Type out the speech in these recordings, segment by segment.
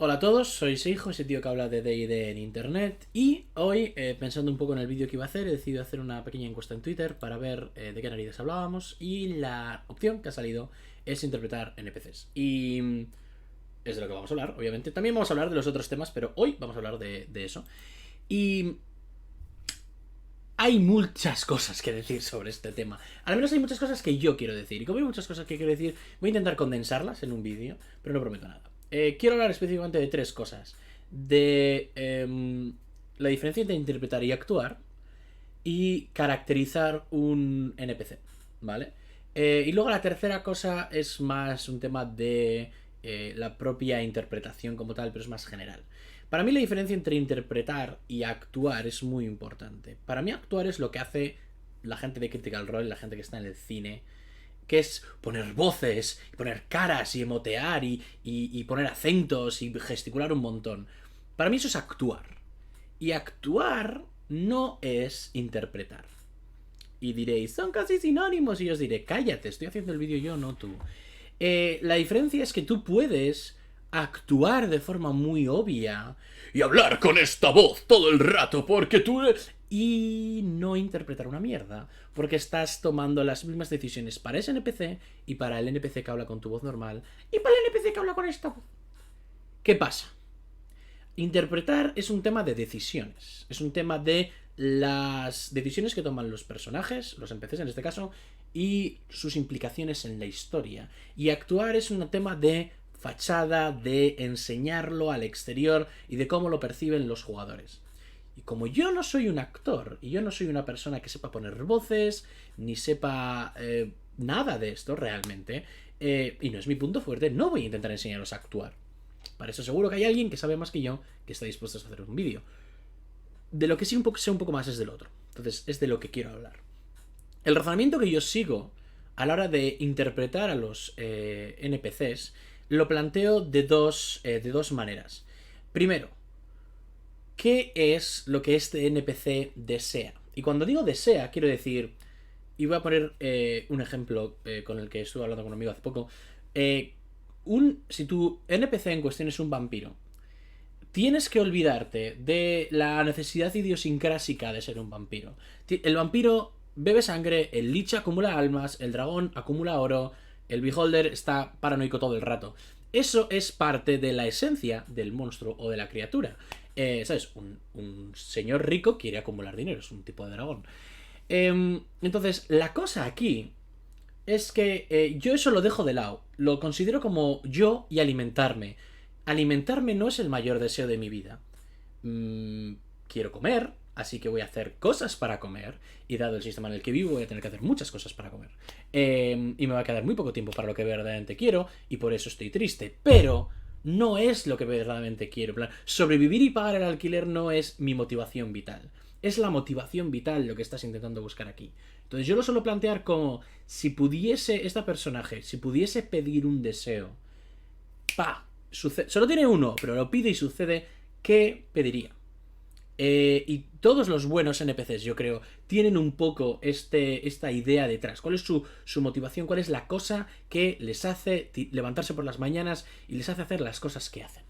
Hola a todos, soy Seijo, ese tío que habla de D&D en internet. Y hoy, pensando un poco en el vídeo que iba a hacer, he decidido hacer una pequeña encuesta en Twitter para ver de qué narices hablábamos. Y la opción que ha salido es interpretar NPCs. Y es de lo que vamos a hablar, obviamente. También vamos a hablar de los otros temas, pero hoy vamos a hablar de eso. Y hay muchas cosas que decir sobre este tema. Al menos hay muchas cosas que yo quiero decir. Y como hay muchas cosas que quiero decir, voy a intentar condensarlas en un vídeo, pero no prometo nada. Quiero hablar específicamente de tres cosas. De la diferencia entre interpretar y actuar y caracterizar un NPC, ¿vale? Y luego la tercera cosa es más un tema de la propia interpretación como tal, pero es más general. Para mí la diferencia entre interpretar y actuar es muy importante. Para mí actuar es lo que hace la gente de Critical Role, la gente que está en el cine, que es poner voces, y poner caras, y emotear, y poner acentos, y gesticular un montón. Para mí eso es actuar. Y actuar no es interpretar. Y diréis, son casi sinónimos. Y yo os diré, cállate, estoy haciendo el vídeo yo, no tú. La diferencia es que tú puedes actuar de forma muy obvia y hablar con esta voz todo el rato porque tú... Y no interpretar una mierda, porque estás tomando las mismas decisiones para ese NPC y para el NPC que habla con tu voz normal y para el NPC que habla con esta voz. ¿Qué pasa? Interpretar es un tema de decisiones, es un tema de las decisiones que toman los personajes, los NPCs en este caso, y sus implicaciones en la historia. Y actuar es un tema de fachada, de enseñarlo al exterior y de cómo lo perciben los jugadores. Y como yo no soy un actor, y yo no soy una persona que sepa poner voces, ni sepa nada de esto realmente, y no es mi punto fuerte, no voy a intentar enseñaros a actuar. Para eso seguro que hay alguien que sabe más que yo que está dispuesto a hacer un vídeo. De lo que sí sé un poco más es del otro. Entonces es de lo que quiero hablar. El razonamiento que yo sigo a la hora de interpretar a los NPCs lo planteo de dos maneras. Primero, ¿qué es lo que este NPC desea? Y cuando digo desea, quiero decir... Y voy a poner un ejemplo con el que estuve hablando con un amigo hace poco. Si tu NPC en cuestión es un vampiro, tienes que olvidarte de la necesidad idiosincrásica de ser un vampiro. El vampiro bebe sangre, el lich acumula almas, el dragón acumula oro, el beholder está paranoico todo el rato. Eso es parte de la esencia del monstruo o de la criatura. ¿Sabes? Un señor rico quiere acumular dinero, es un tipo de dragón. Entonces, la cosa aquí es que yo eso lo dejo de lado. Lo considero como yo y alimentarme. Alimentarme no es el mayor deseo de mi vida. Mm, quiero comer, así que voy a hacer cosas para comer. Y dado el sistema en el que vivo, voy a tener que hacer muchas cosas para comer. Y me va a quedar muy poco tiempo para lo que verdaderamente quiero, y por eso estoy triste. Pero no es lo que verdaderamente quiero. En plan, sobrevivir y pagar el alquiler no es mi motivación vital. Es la motivación vital lo que estás intentando buscar aquí. Entonces yo lo suelo plantear como si pudiese esta personaje, si pudiese pedir un deseo, solo tiene uno, pero lo pide y sucede, ¿qué pediría? Y todos los buenos NPCs, yo creo, tienen un poco esta idea detrás. ¿Cuál es su motivación? ¿Cuál es la cosa que les hace levantarse por las mañanas y les hace hacer las cosas que hacen?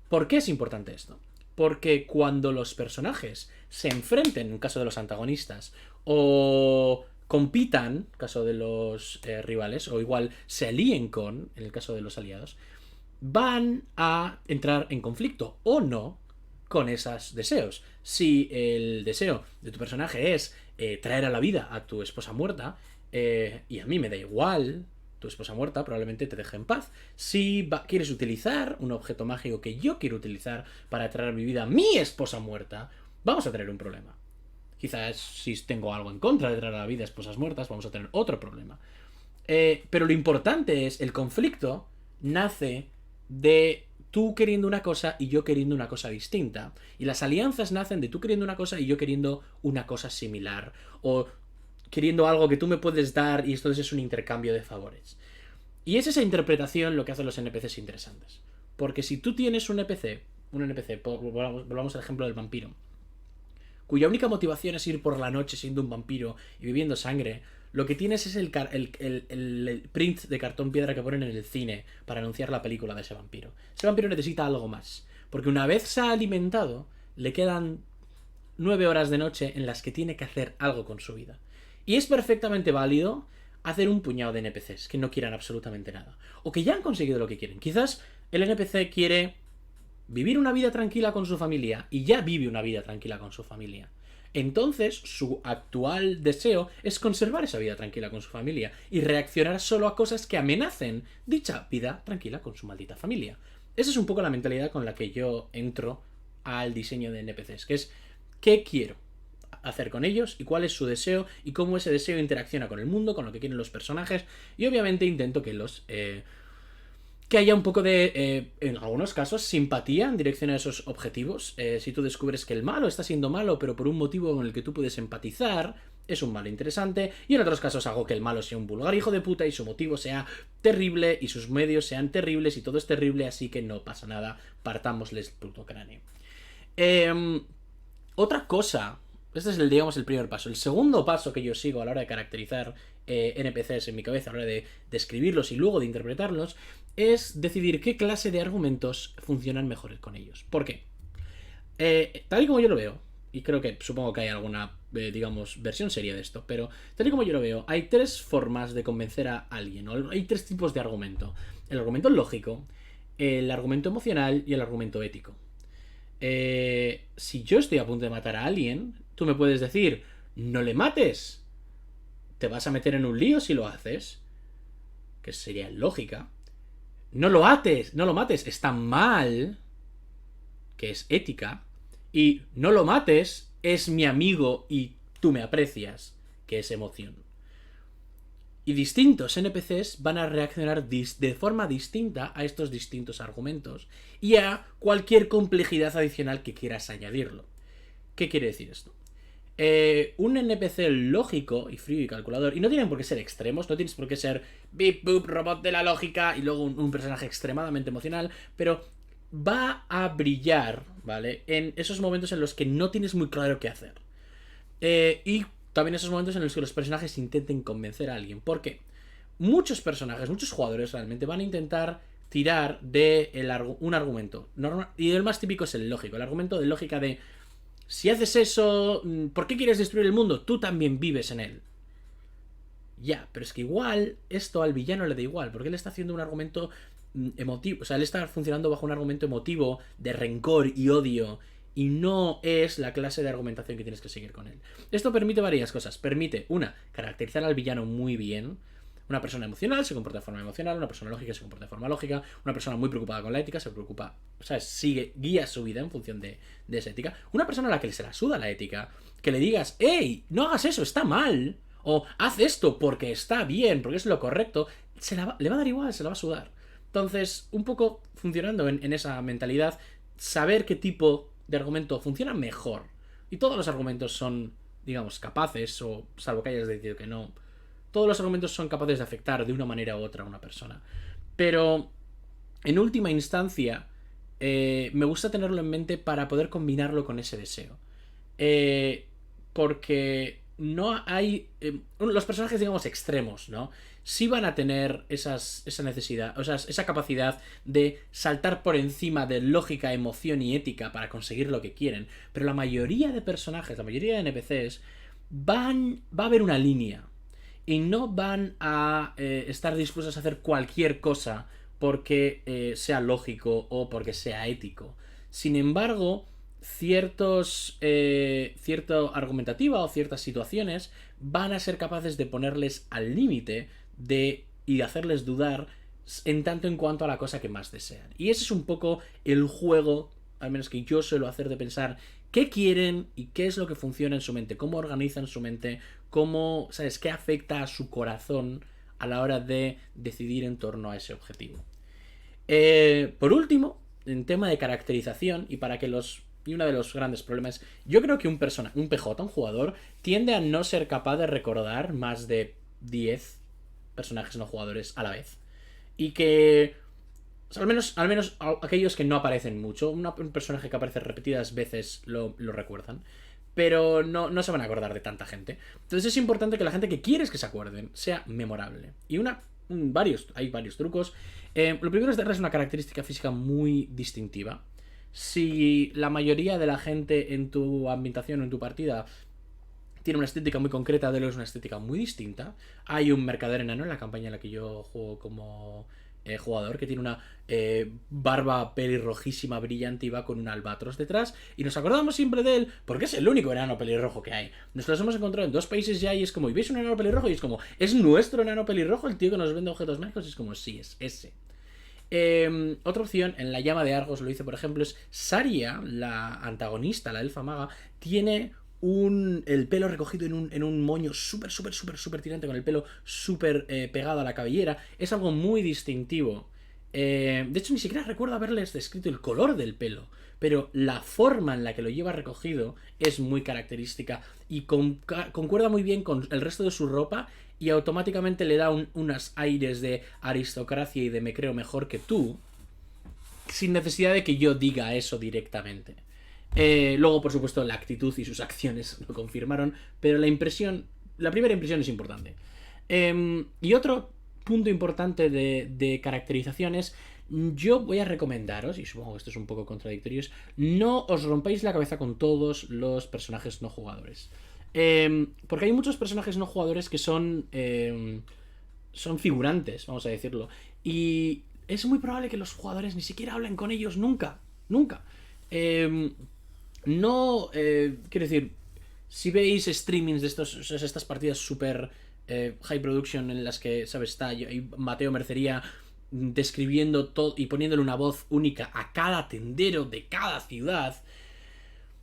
¿Por qué es importante esto? Porque cuando los personajes se enfrenten, en caso de los antagonistas, o compitan, en caso de los rivales, o igual se alíen con, en el caso de los aliados, van a entrar en conflicto o no con esos deseos. Si el deseo de tu personaje es traer a la vida a tu esposa muerta, y a mí me da igual tu esposa muerta, probablemente te deje en paz. Si quieres utilizar un objeto mágico que yo quiero utilizar para traer a mi vida a mi esposa muerta, vamos a tener un problema. Quizás si tengo algo en contra de traer a la vida a esposas muertas, vamos a tener otro problema. Pero lo importante es, el conflicto nace de tú queriendo una cosa y yo queriendo una cosa distinta. Y las alianzas nacen de tú queriendo una cosa y yo queriendo una cosa similar. O queriendo algo que tú me puedes dar y entonces es un intercambio de favores. Y es esa interpretación lo que hace los NPCs interesantes. Porque si tú tienes un NPC, volvamos al ejemplo del vampiro, cuya única motivación es ir por la noche siendo un vampiro y bebiendo sangre, Lo que tienes es el print de cartón piedra que ponen en el cine para anunciar la película de ese vampiro. Ese vampiro necesita algo más. Porque una vez se ha alimentado, le quedan 9 horas de noche en las que tiene que hacer algo con su vida. Y es perfectamente válido hacer un puñado de NPCs que no quieran absolutamente nada. O que ya han conseguido lo que quieren. Quizás el NPC quiere vivir una vida tranquila con su familia y ya vive una vida tranquila con su familia. Entonces, su actual deseo es conservar esa vida tranquila con su familia y reaccionar solo a cosas que amenacen dicha vida tranquila con su maldita familia. Esa es un poco la mentalidad con la que yo entro al diseño de NPCs, que es ¿qué quiero hacer con ellos y cuál es su deseo y cómo ese deseo interacciona con el mundo, con lo que quieren los personajes? Y obviamente intento que haya un poco de, en algunos casos, simpatía en dirección a esos objetivos. Si tú descubres que el malo está siendo malo, pero por un motivo con el que tú puedes empatizar, es un malo interesante. Y en otros casos hago que el malo sea un vulgar hijo de puta y su motivo sea terrible y sus medios sean terribles y todo es terrible, así que no pasa nada, partámosles el puto cráneo. Otra cosa, este es el primer paso. El segundo paso que yo sigo a la hora de caracterizar NPCs en mi cabeza, a la hora de describirlos y luego de interpretarlos, es decidir qué clase de argumentos funcionan mejor con ellos. ¿Por qué? Tal y como yo lo veo, y creo que supongo que hay alguna, versión seria de esto, pero tal y como yo lo veo, hay 3 formas de convencer a alguien, ¿no? Hay 3 tipos de argumento. El argumento lógico, el argumento emocional y el argumento ético. Si yo estoy a punto de matar a alguien, tú me puedes decir, no le mates, te vas a meter en un lío si lo haces, que sería lógica. No lo mates, está mal, que es ética. Y no lo mates, es mi amigo y tú me aprecias, que es emoción. Y distintos NPCs van a reaccionar de forma distinta a estos distintos argumentos y a cualquier complejidad adicional que quieras añadirlo. ¿Qué quiere decir esto? Un NPC lógico y frío y calculador, y no tienen por qué ser extremos, no tienes por qué ser bip boop, robot de la lógica y luego un personaje extremadamente emocional, pero va a brillar, ¿vale? En esos momentos en los que no tienes muy claro qué hacer. Y también esos momentos en los que los personajes intenten convencer a alguien. ¿Por qué? Muchos personajes, muchos jugadores realmente van a intentar tirar de un argumento. Y el más típico es el lógico. El argumento de lógica de si haces eso, ¿por qué quieres destruir el mundo? Tú también vives en él. Ya, pero es que igual esto al villano le da igual, porque él está haciendo un argumento emotivo. O sea, él está funcionando bajo un argumento emotivo de rencor y odio. Y no es la clase de argumentación que tienes que seguir con él. Esto permite varias cosas. Permite, una, caracterizar al villano muy bien. Una persona emocional se comporta de forma emocional, una persona lógica se comporta de forma lógica, una persona muy preocupada con la ética se preocupa, o sea, guía su vida en función de esa ética. Una persona a la que se la suda la ética, que le digas, ¡hey! No hagas eso, está mal. O haz esto porque está bien, porque es lo correcto. Le va a dar igual, se la va a sudar. Entonces, un poco funcionando en esa mentalidad, saber qué tipo de argumento funciona mejor. Y todos los argumentos son, digamos, capaces, o salvo que hayas decidido que no, todos los argumentos son capaces de afectar de una manera u otra a una persona. Pero, en última instancia, me gusta tenerlo en mente para poder combinarlo con ese deseo. Porque no hay... los personajes, digamos, extremos, ¿no? Sí van a tener esa necesidad, o sea, esa capacidad de saltar por encima de lógica, emoción y ética para conseguir lo que quieren. Pero la mayoría de personajes, la mayoría de NPCs, va a haber una línea. Y no van a estar dispuestos a hacer cualquier cosa porque sea lógico o porque sea ético. Sin embargo, cierta argumentativa o ciertas situaciones van a ser capaces de ponerles al límite y de hacerles dudar en tanto en cuanto a la cosa que más desean. Y ese es un poco el juego, al menos que yo suelo hacer, de pensar qué quieren y qué es lo que funciona en su mente, cómo organizan su mente, cómo, ¿sabes?, qué afecta a su corazón a la hora de decidir en torno a ese objetivo. Por último, en tema de caracterización, y uno de los grandes problemas, yo creo que un PJ, un jugador, tiende a no ser capaz de recordar más de 10 personajes no jugadores a la vez. Y que, o sea, al menos aquellos que no aparecen mucho, un personaje que aparece repetidas veces lo recuerdan. pero no se van a acordar de tanta gente. Entonces es importante que la gente que quieres que se acuerden sea memorable. Y hay varios trucos. Lo primero es darles una característica física muy distintiva. Si la mayoría de la gente en tu ambientación o en tu partida tiene una estética muy concreta, de lo es una estética muy distinta. Hay un mercader enano en la campaña en la que yo juego como jugador que tiene una barba pelirrojísima, brillante y va con un albatros detrás. Y nos acordamos siempre de él porque es el único enano pelirrojo que hay. Nos los hemos encontrado en 2 países ya y es como, ¿y veis un enano pelirrojo? Y es como, ¿es nuestro enano pelirrojo el tío que nos vende objetos mágicos? Y es como, sí, es ese. Otra opción, en la llama de Argos lo hice, por ejemplo, es Saria, la antagonista, la elfa maga, tiene el pelo recogido en un moño súper tirante, con el pelo súper pegado a la cabellera. Es algo muy distintivo. De hecho, ni siquiera recuerdo haberles descrito el color del pelo, pero la forma en la que lo lleva recogido es muy característica y concuerda muy bien con el resto de su ropa y automáticamente le da unos aires de aristocracia y de me creo mejor que tú, sin necesidad de que yo diga eso directamente. Luego, por supuesto, la actitud y sus acciones lo confirmaron, pero la primera impresión es importante. Y otro punto importante de caracterizaciones, yo voy a recomendaros, y supongo que esto es un poco contradictorio, no os rompáis la cabeza con todos los personajes no jugadores. Porque hay muchos personajes no jugadores que son figurantes, vamos a decirlo. Y es muy probable que los jugadores ni siquiera hablen con ellos nunca. Nunca. Quiero decir, si veis streamings de estas partidas super high production en las que, ¿sabes? Está Mateo Mercería describiendo todo y poniéndole una voz única a cada tendero de cada ciudad.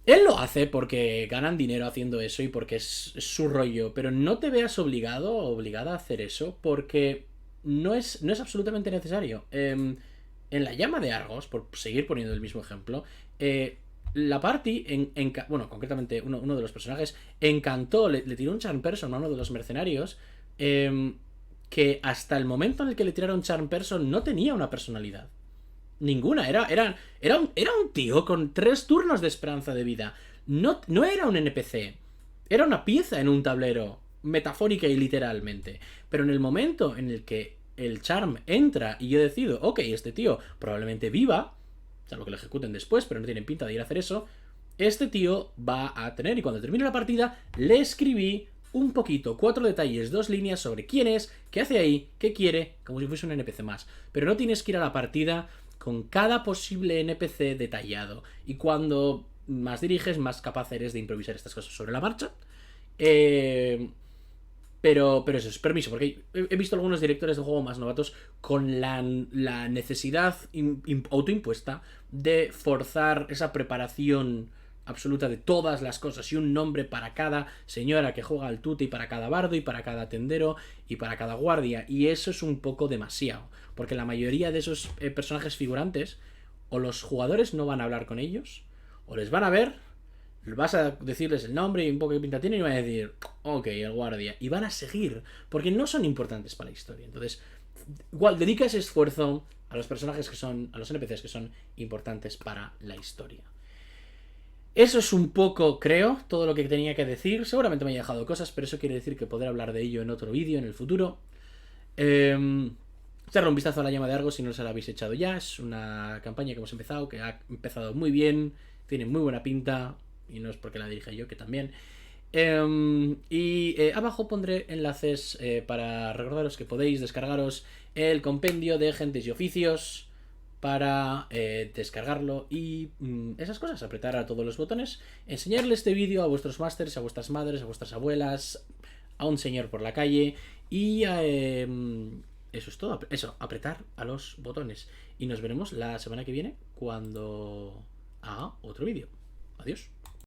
Él lo hace porque ganan dinero haciendo eso y porque es su rollo, pero no te veas obligado o obligada a hacer eso porque no es absolutamente necesario. En la llama de Argos, por seguir poniendo el mismo ejemplo, la party, bueno, concretamente uno de los personajes, encantó, le tiró un charm person a uno de los mercenarios que hasta el momento en el que le tiraron charm person no tenía una personalidad. Ninguna, era un tío con 3 turnos de esperanza de vida. No era un NPC. Era una pieza en un tablero, metafórica y literalmente. Pero en el momento en el que el charm entra y yo decido, ok, este tío probablemente viva, salvo que lo ejecuten después, pero no tienen pinta de ir a hacer eso, este tío va a tener, y cuando termine la partida, le escribí un poquito, 4 detalles, 2 líneas sobre quién es, qué hace ahí, qué quiere, como si fuese un NPC más. Pero no tienes que ir a la partida con cada posible NPC detallado. Y cuando más diriges, más capaz eres de improvisar estas cosas sobre la marcha. Pero eso es permiso, porque he visto algunos directores de juego más novatos con la necesidad autoimpuesta de forzar esa preparación absoluta de todas las cosas y un nombre para cada señora que juega al tute y para cada bardo y para cada tendero y para cada guardia, y eso es un poco demasiado, porque la mayoría de esos personajes figurantes o los jugadores no van a hablar con ellos o les van a ver, vas a decirles el nombre y un poco de pinta tiene y van a decir ok, el guardia, y van a seguir porque no son importantes para la historia. Entonces igual dedica ese esfuerzo a los personajes a los NPCs que son importantes para la historia. Eso es un poco, creo, todo lo que tenía que decir. Seguramente me haya dejado cosas, pero eso quiere decir que podré hablar de ello en otro vídeo en el futuro. Echarle un vistazo a la llama de Argos si no se la habéis echado ya. Es una campaña que hemos empezado, que ha empezado muy bien, tiene muy buena pinta, y no es porque la dirija yo, que también. Abajo pondré enlaces para recordaros que podéis descargaros el compendio de gentes y oficios para descargarlo y esas cosas, apretar a todos los botones, enseñarle este vídeo a vuestros masters, a vuestras madres, a vuestras abuelas, a un señor por la calle y eso es todo, eso, apretar a los botones y nos veremos la semana que viene cuando haga otro vídeo. Adiós.